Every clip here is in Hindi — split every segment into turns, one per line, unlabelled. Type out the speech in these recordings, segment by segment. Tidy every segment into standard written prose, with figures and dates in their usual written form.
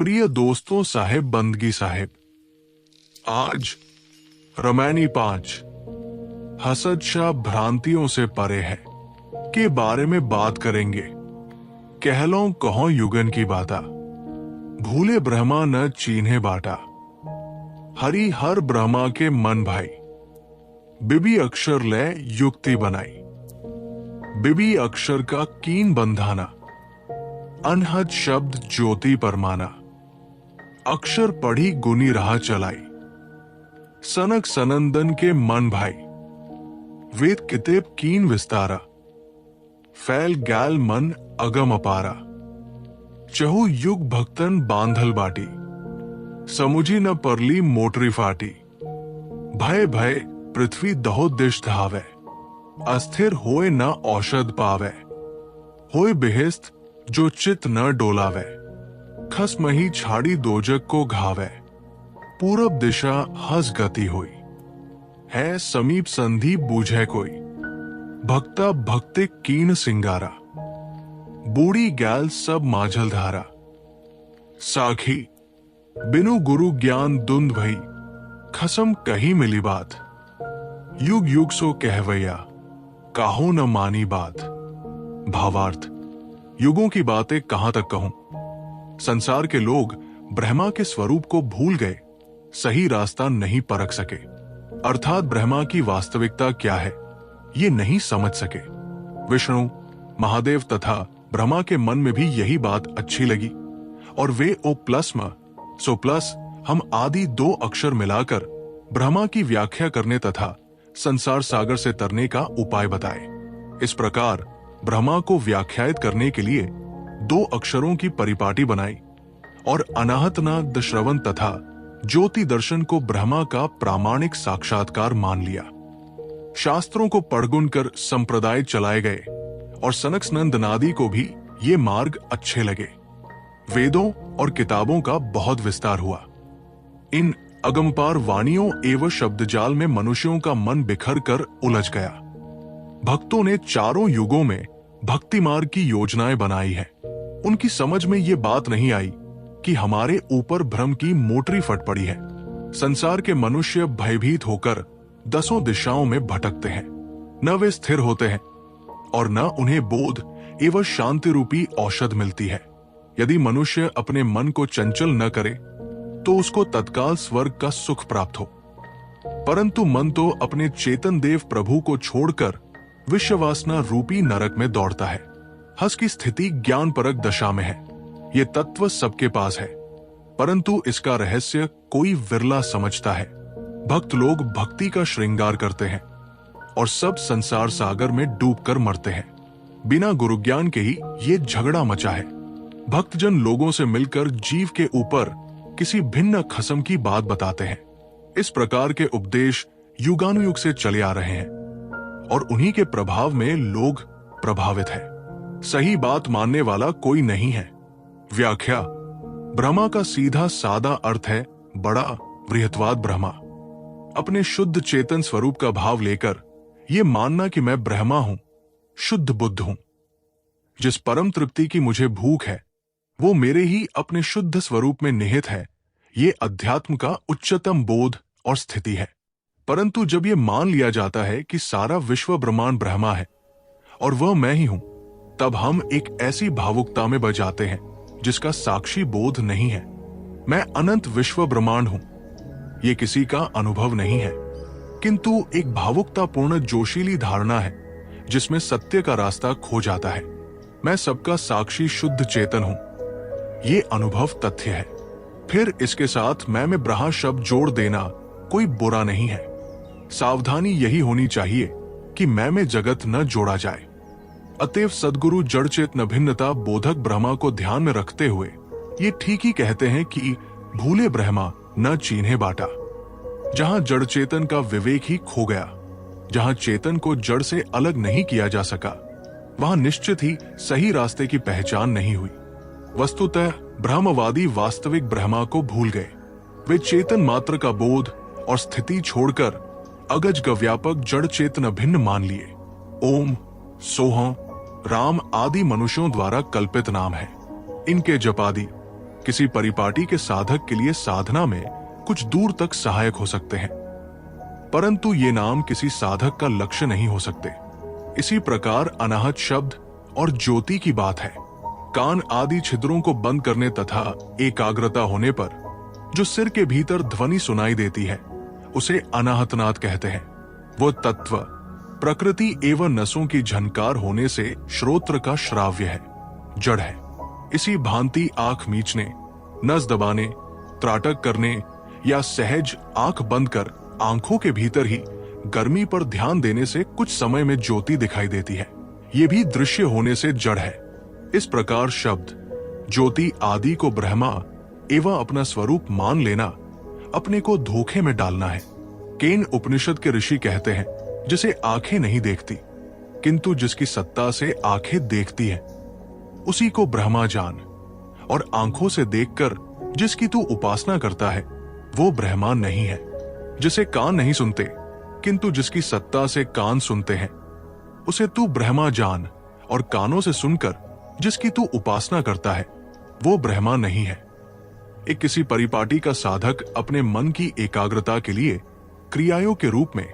प्रिय दोस्तों, साहेब बंदगी साहेब, आज रमैनी 5 हसद शाह भ्रांतियों से परे है के बारे में बात करेंगे। कहलों कहो युगन की बाता, भूले ब्रह्मा न चीन्हे बाटा। हरि हर ब्रह्मा के मन भाई, बिबी अक्षर ले युक्ति बनाई। बिबी अक्षर का कीन बंधाना, अनहद शब्द ज्योति परमाना। अक्षर पढ़ी गुनी राह चलाई, सनक सनंदन के मन भाई। वेद कितेब कीन विस्तारा, फैल गैल मन अगम अपारा। चहु युग भक्तन बांधल बाटी, समुझी न परली मोटरी फाटी। भय भय पृथ्वी दहो दिश धावे, अस्थिर होए न औषध पावे। होए बेहिस्त जो चित न डोलावे, खस मही छाड़ी दोजक को घावे। पूरब दिशा हस गति हुई, है समीप संधि बूझे कोई। भक्ता भक्ति कीन सिंगारा, बूढ़ी गैल सब माझल धारा। साखी बिनु गुरु ज्ञान दुंद भई, खसम कही मिली बात। युग युग सो कहवैया, काहो न मानी बात। भावार्थ, युगों की बातें कहां तक कहूं। संसार के लोग ब्रह्मा के स्वरूप को भूल गए, सही रास्ता नहीं परख सके, अर्थात ब्रह्मा की वास्तविकता क्या है ये नहीं समझ सके। विष्णु, महादेव तथा ब्रह्मा के मन में भी यही बात अच्छी लगी और वे ओ प्लस म सो प्लस हम आदि 2 अक्षर मिलाकर ब्रह्मा की व्याख्या करने तथा संसार सागर से तरने का उपाय बताए। इस प्रकार ब्रह्मा को व्याख्यायित करने के लिए 2 अक्षरों की परिपाटी बनाई और अनाहतनाद श्रवण तथा ज्योति दर्शन को ब्रह्मा का प्रामाणिक साक्षात्कार मान लिया। शास्त्रों को पढ़गुन कर संप्रदाय चलाए गए और सनक सनंद नादी को भी ये मार्ग अच्छे लगे। वेदों और किताबों का बहुत विस्तार हुआ। इन अगमपार वाणियों एवं शब्दजाल में मनुष्यों का मन बिखर कर उलझ गया। भक्तों ने चारों युगों में भक्ति मार्ग की योजनाएं बनाई है। उनकी समझ में ये बात नहीं आई कि हमारे ऊपर भ्रम की मोटरी फट पड़ी है। संसार के मनुष्य भयभीत होकर 10 दिशाओं में भटकते हैं, न वे स्थिर होते हैं और न उन्हें बोध एवं शांति रूपी औषध मिलती है। यदि मनुष्य अपने मन को चंचल न करे तो उसको तत्काल स्वर्ग का सुख प्राप्त हो, परंतु मन तो अपने चेतन देव प्रभु को छोड़कर विश्ववासना रूपी नरक में दौड़ता है। हस की स्थिति ज्ञान परक दशा में है। ये तत्व सबके पास है, परंतु इसका रहस्य कोई विरला समझता है। भक्त लोग भक्ति का श्रृंगार करते हैं और सब संसार सागर में डूबकर मरते हैं। बिना गुरु ज्ञान के ही ये झगड़ा मचा है। भक्तजन लोगों से मिलकर जीव के ऊपर किसी भिन्न खसम की बात बताते हैं। इस प्रकार के उपदेश युगानुयुग से चले आ रहे हैं और उन्हीं के प्रभाव में लोग प्रभावित है। सही बात मानने वाला कोई नहीं है। व्याख्या: ब्रह्मा का सीधा सादा अर्थ है बड़ा वृहत्वाद ब्रह्मा। अपने शुद्ध चेतन स्वरूप का भाव लेकर ये मानना कि मैं ब्रह्मा हूं, शुद्ध बुद्ध हूं। जिस परम तृप्ति की मुझे भूख है वो मेरे ही अपने शुद्ध स्वरूप में निहित है। ये अध्यात्म का उच्चतम बोध और स्थिति है। परंतु जब ये मान लिया जाता है कि सारा विश्व ब्रह्मांड ब्रह्मा है और वह मैं ही हूं, तब हम एक ऐसी भावुकता में बच जाते हैं जिसका साक्षी बोध नहीं है। मैं अनंत विश्व ब्रह्मांड हूं, ये किसी का अनुभव नहीं है, किंतु एक भावुकतापूर्ण जोशीली धारणा है जिसमें सत्य का रास्ता खो जाता है। मैं सबका साक्षी शुद्ध चेतन हूं, ये अनुभव तथ्य है। फिर इसके साथ मैं में ब्रहा शब्द जोड़ देना कोई बुरा नहीं है। सावधानी यही होनी चाहिए कि मैं में जगत न जोड़ा जाए। अतएव सद्गुरु जड़ चेतन भिन्नता बोधक ब्रह्मा को ध्यान में रखते हुए ये ठीक ही कहते हैं कि भूले ब्रह्मा न चीन्हे बाटा। जहां जड़ चेतन का विवेक ही खो गया, जहां चेतन को जड़ से अलग नहीं किया जा सका, वहां निश्चित ही सही रास्ते की पहचान नहीं हुई। वस्तुतः ब्रह्मवादी वास्तविक ब्रह्मा को भूल गए। वे चेतन मात्र का बोध और स्थिति छोड़कर अगज गव्यापक जड़ चेतन भिन्न मान लिए। ओम, सोह, राम आदि मनुष्यों द्वारा कल्पित नाम है। इनके जपादि किसी परिपाटी के साधक के लिए साधना में कुछ दूर तक सहायक हो सकते हैं, परंतु ये नाम किसी साधक का लक्ष्य नहीं हो सकते। इसी प्रकार अनाहत शब्द और ज्योति की बात है। कान आदि छिद्रों को बंद करने तथा एकाग्रता होने पर जो सिर के भीतर ध्वनि सुनाई देती है उसे अनाहतनाद कहते हैं। वो तत्व प्रकृति एवं नसों की झनकार होने से श्रोत्र का श्राव्य है, जड़ है। इसी भांति आंख मीचने, नस दबाने, त्राटक करने या सहज आंख बंद कर आंखों के भीतर ही गर्मी पर ध्यान देने से कुछ समय में ज्योति दिखाई देती है। ये भी दृश्य होने से जड़ है। इस प्रकार शब्द, ज्योति आदि को ब्रह्मा एवं अपना स्वरूप मान लेना अपने को धोखे में डालना है। केन उपनिषद के ऋषि कहते हैं, जिसे आंखें नहीं देखती किंतु जिसकी सत्ता से आंखें देखती हैं, उसी को ब्रह्मा जान, और आंखों से देखकर जिसकी तू उपासना करता है वो ब्रह्मा नहीं है। जिसे कान नहीं सुनते किंतु जिसकी सत्ता से कान सुनते हैं, उसे तू ब्रह्मा जान, और कानों से सुनकर जिसकी तू उपासना करता है वो ब्रह्मा नहीं है। एक किसी परिपाटी का साधक अपने मन की एकाग्रता के लिए क्रियाओं के रूप में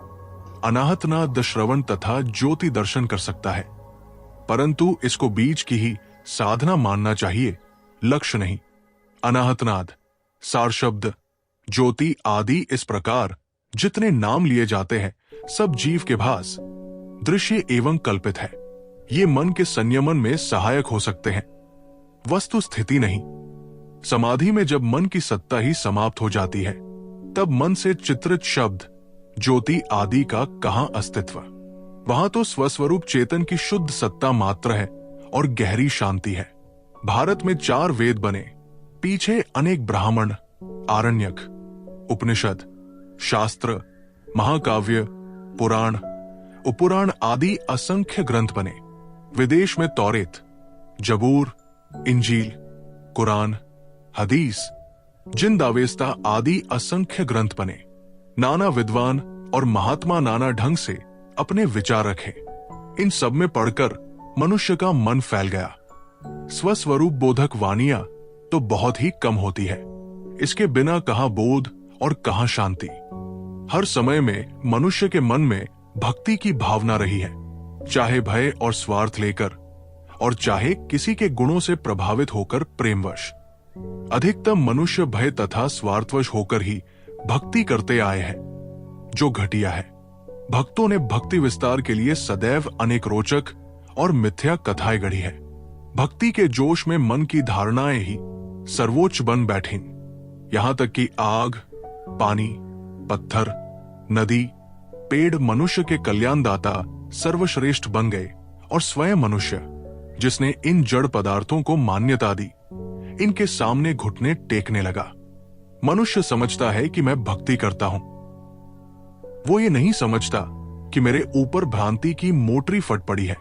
अनाहतनाद श्रवण तथा ज्योति दर्शन कर सकता है, परंतु इसको बीज की ही साधना मानना चाहिए, लक्ष्य नहीं। अनाहतनाद, सार शब्द, ज्योति आदि इस प्रकार जितने नाम लिए जाते हैं सब जीव के भास, दृश्य एवं कल्पित है। ये मन के संयमन में सहायक हो सकते हैं, वस्तु स्थिति नहीं। समाधि में जब मन की सत्ता ही समाप्त हो जाती है तब मन से चित्रित शब्द, ज्योति आदि का कहां अस्तित्व। वहां तो स्वस्वरूप चेतन की शुद्ध सत्ता मात्र है और गहरी शांति है। भारत में 4 वेद बने, पीछे अनेक ब्राह्मण, आरण्यक, उपनिषद, शास्त्र, महाकाव्य, पुराण, उपपुराण आदि असंख्य ग्रंथ बने। विदेश में तौरेत, जबूर, इंजील, कुरान, हदीस, जिंदावेस्ता आदि असंख्य ग्रंथ बने। नाना विद्वान और महात्मा नाना ढंग से अपने विचार रखे। इन सब में पढ़कर मनुष्य का मन फैल गया। स्वस्वरूप बोधक वाणियां तो बहुत ही कम होती है। इसके बिना कहां बोध और कहां शांति। हर समय में मनुष्य के मन में भक्ति की भावना रही है, चाहे भय और स्वार्थ लेकर, और चाहे किसी के गुणों से प्रभावित होकर प्रेमवश। अधिकतम मनुष्य भय तथा स्वार्थवश होकर ही भक्ति करते आए हैं, जो घटिया है। भक्तों ने भक्ति विस्तार के लिए सदैव अनेक रोचक और मिथ्या कथाएं गढ़ी है। भक्ति के जोश में मन की धारणाएं ही सर्वोच्च बन बैठीं। यहां तक कि आग, पानी, पत्थर, नदी, पेड़ मनुष्य के कल्याणदाता सर्वश्रेष्ठ बन गए, और स्वयं मनुष्य, जिसने इन जड़ पदार्थों को मान्यता दी, इनके सामने घुटने टेकने लगा। मनुष्य समझता है कि मैं भक्ति करता हूं। वो ये नहीं समझता कि मेरे ऊपर भ्रांति की मोटरी फट पड़ी है।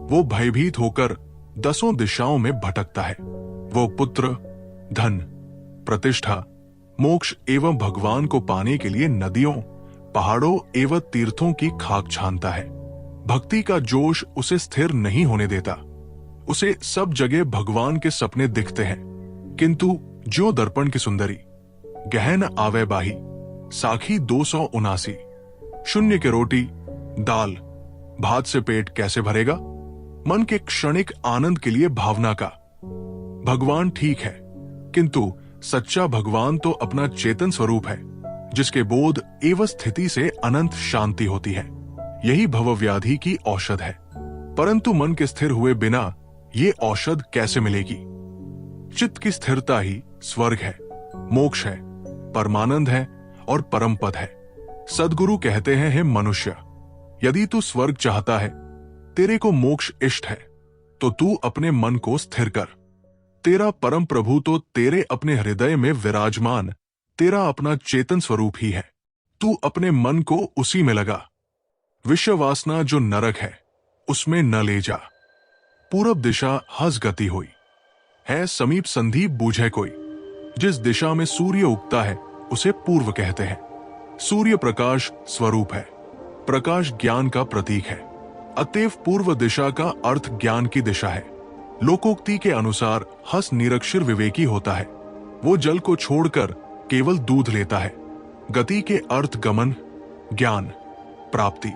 वो भयभीत होकर 10 दिशाओं में भटकता है। वो पुत्र, धन, प्रतिष्ठा, मोक्ष एवं भगवान को पाने के लिए नदियों, पहाड़ों एवं तीर्थों की खाक छानता है। भक्ति का जोश उसे स्थिर नहीं होने देता। उसे सब जगह भगवान के सपने दिखते हैं, किंतु ज्यों दर्पण की सुंदरी, गहन आवे बाही, साखी 279, शून्य के रोटी, दाल, भात से पेट कैसे भरेगा। मन के क्षणिक आनंद के लिए भावना का। भगवान ठीक है, किंतु सच्चा भगवान तो अपना चेतन स्वरूप है, जिसके बोध एवं स्थिति से अनंत शांति होती है। यही भवव्याधि की औषध है। परंतु मन के स्थिर हुए बिना ये औषध कैसे मिलेगी। चित्त की स्थिरता ही स्वर्ग है, मोक्ष है, परमानंद है और परम पद है। सद्गुरु कहते हैं, हे मनुष्य, यदि तू स्वर्ग चाहता है, तेरे को मोक्ष इष्ट है, तो तू अपने मन को स्थिर कर। तेरा परम प्रभु तो तेरे अपने हृदय में विराजमान तेरा अपना चेतन स्वरूप ही है। तू अपने मन को उसी में लगा। विषय वासना जो नरक है उसमें न ले जा। पूरब दिशा हस गति हुई है, समीप संधि बूझे कोई। जिस दिशा में सूर्य उगता है उसे पूर्व कहते हैं। सूर्य प्रकाश स्वरूप है, प्रकाश ज्ञान का प्रतीक है। अतएव पूर्व दिशा का अर्थ ज्ञान की दिशा है। लोकोक्ति के अनुसार हस निरक्षर विवेकी होता है, वो जल को छोड़कर केवल दूध लेता है। गति के अर्थ गमन, ज्ञान, प्राप्ति,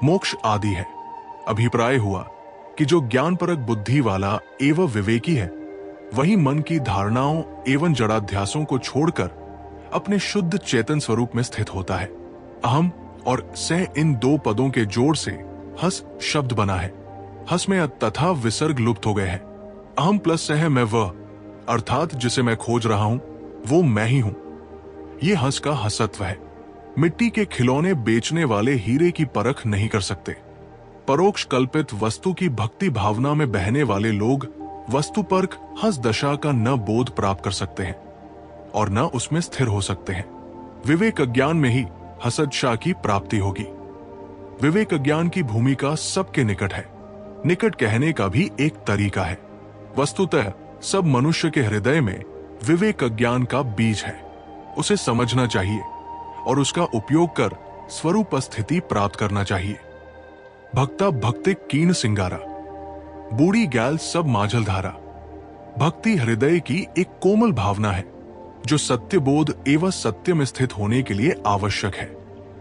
मोक्ष आदि है। अभिप्राय हुआ कि जो ज्ञानपरक बुद्धि वाला एवं विवेकी है, वही मन की धारणाओं एवं जड़ाध्यासों को छोड़कर अपने शुद्ध चेतन स्वरूप में स्थित होता है। अहम और सह इन दो पदों के जोड़ से हस शब्द बना है। हस में तथा विसर्ग लुप्त हो गए हैं। अहम प्लस सह मैं वह, अर्थात जिसे मैं खोज रहा हूं वो मैं ही हूं। ये हस का हसत्व है। मिट्टी के खिलौने बेचने वाले हीरे की परख नहीं कर सकते। परोक्ष कल्पित वस्तु की भक्ति भावना में बहने वाले लोग वस्तुपरक हस दशा का न बोध प्राप्त कर सकते हैं और न उसमें स्थिर हो सकते हैं। विवेक अज्ञान में ही हसद शाह की प्राप्ति होगी। विवेक अज्ञान की भूमिका सबके निकट है। निकट कहने का भी एक तरीका है। वस्तुतः सब मनुष्य के हृदय में विवेक अज्ञान का बीज है। उसे समझना चाहिए और उसका उपयोग कर स्वरूप स्थिति प्राप्त करना चाहिए। भक्ता भक्ति कीन सिंगारा, बूढ़ी गैल सब माझल धारा। भक्ति हृदय की एक कोमल भावना है जो सत्यबोध एवं सत्य में स्थित होने के लिए आवश्यक है।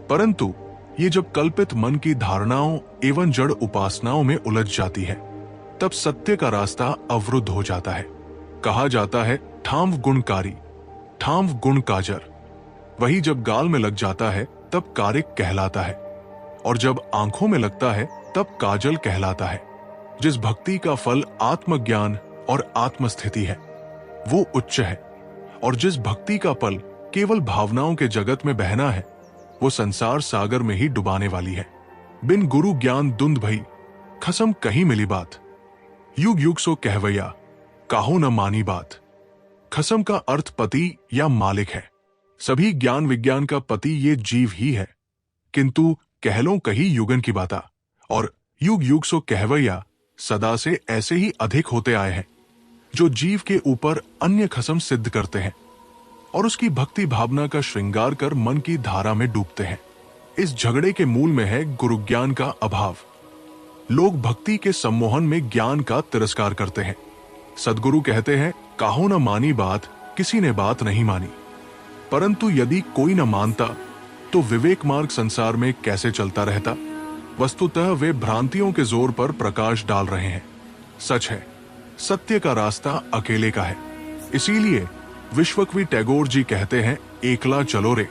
परंतु ये जब कल्पित मन की धारणाओं एवं जड़ उपासनाओं में उलझ जाती है, तब सत्य का रास्ता अवरुद्ध हो जाता है। कहा जाता है ठाम गुणकारी, ठाम गुण काजर। वही जब गाल में लग जाता है तब कारिक कहलाता है, और जब आंखों में लगता है तब काजल कहलाता है। जिस भक्ति का फल आत्मज्ञान और आत्मस्थिति है वो उच्च है, और जिस भक्ति का फल केवल भावनाओं के जगत में बहना है वो संसार सागर में ही डुबाने वाली है। बिन गुरु ज्ञान दुंद भई, खसम कहीं मिली बात। युग युग सो कहवैया, काहो न मानी बात। खसम का अर्थ पति या मालिक है। सभी ज्ञान विज्ञान का पति ये जीव ही है, किंतु कहलों कही युगन की बाता। और युग युग सो कहवैया सदा से ऐसे ही अधिक होते आए हैं, जो जीव के ऊपर अन्य खसम सिद्ध करते हैं और उसकी भक्ति भावना का श्रृंगार कर मन की धारा में डूबते हैं। इस झगड़े के मूल में है गुरु ज्ञान का अभाव। लोग भक्ति के सम्मोहन में ज्ञान का तिरस्कार करते हैं। सद्गुरु कहते हैं काहो न मानी बात, किसी ने बात नहीं मानी। परंतु यदि कोई न मानता तो विवेक मार्ग संसार में कैसे चलता रहता। वस्तुतः वे भ्रांतियों के जोर पर प्रकाश डाल रहे हैं। सच है, सत्य का रास्ता अकेले का है। इसीलिए विश्वकवि टैगोर जी कहते हैं एकला चलो रे।